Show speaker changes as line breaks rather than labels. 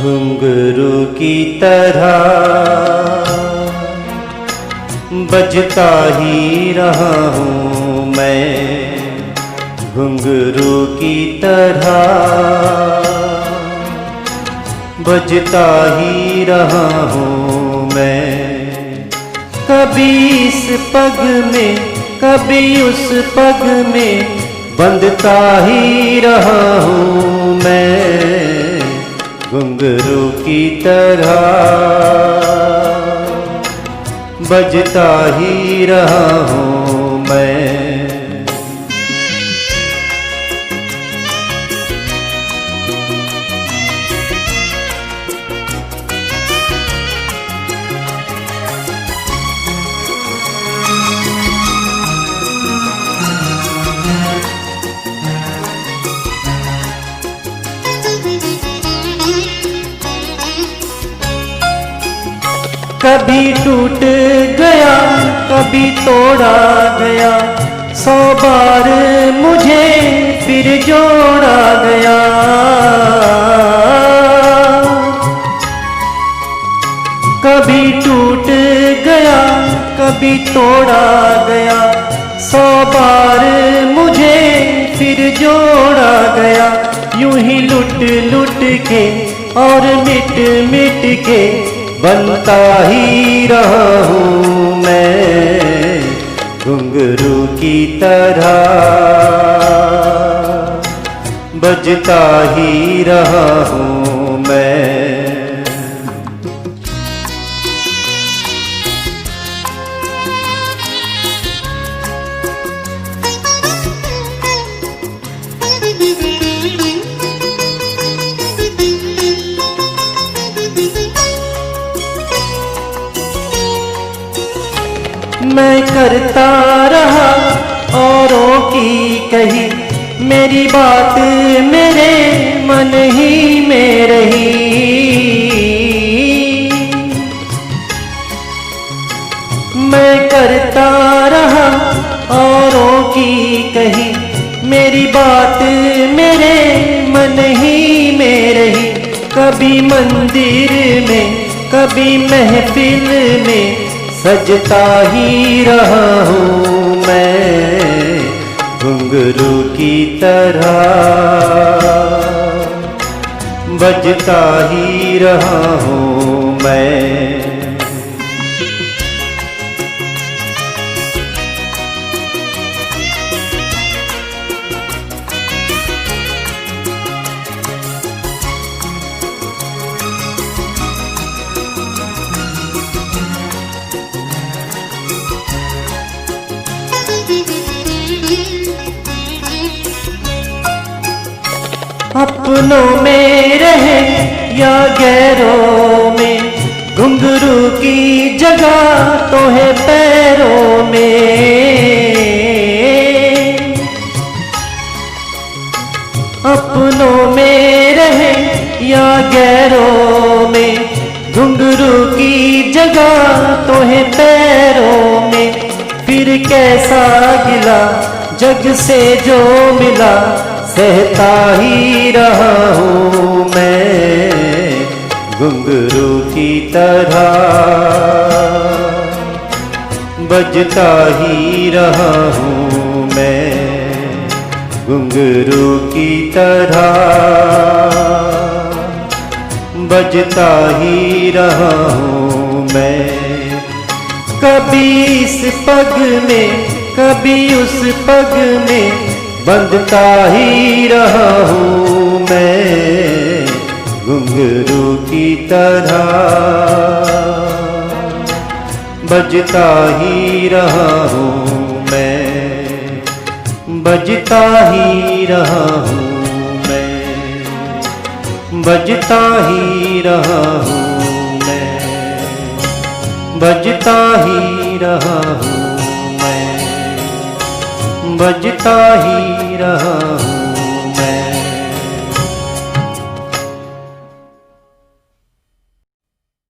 घुंघरू की तरह बजता ही रहा हूँ मैं, घुंघरू की तरह बजता ही रहा हूँ मैं। कभी इस पग में कभी उस पग में बंधता ही रहा हूँ मैं, घुंघरू की तरह बजता ही रहा हूँ मैं। कभी टूट गया कभी तोड़ा गया, 100 बार मुझे फिर जोड़ा गया। कभी टूट गया कभी तोड़ा गया, 100 बार मुझे फिर जोड़ा गया। यूं ही लुट लुट के और मिट मिट के बनता ही रहा हूँ मैं, घुंघरू की तरह बजता ही रहा हूँ मैं। मैं करता रहा औरों की कही, मेरी बात मेरे मन ही में रही। मैं करता रहा औरों की कही, मेरी बात मेरे मन ही में रही। कभी मंदिर में कभी महफिल में सजता ही रहा हूँ मैं, घुंघरू की तरह बजता ही रहा हूँ मैं। अपनों में रहे या गैरों में, घुंघरू की जगह तो है पैरों में। अपनों में रहे या गैरों में, घुंघरू की जगह तो है पैरों में। फिर कैसा गिला जग से जो मिला, सहता ही रहा हूँ मैं, घुंघरू की तरह बजता ही रहा हूँ मैं, घुंघरू की तरह बजता ही रहा हूँ मैं। कभी इस पग में कभी उस पग में बंधता ही रहा हूँ मैं, घुंघरू की तरह बजता ही रहा हूँ मैं, बजता ही रहा हूँ मैं, बजता ही रहा हूँ मैं, बजता ही रहा हूँ मैं, बजता ही रहा हूँ।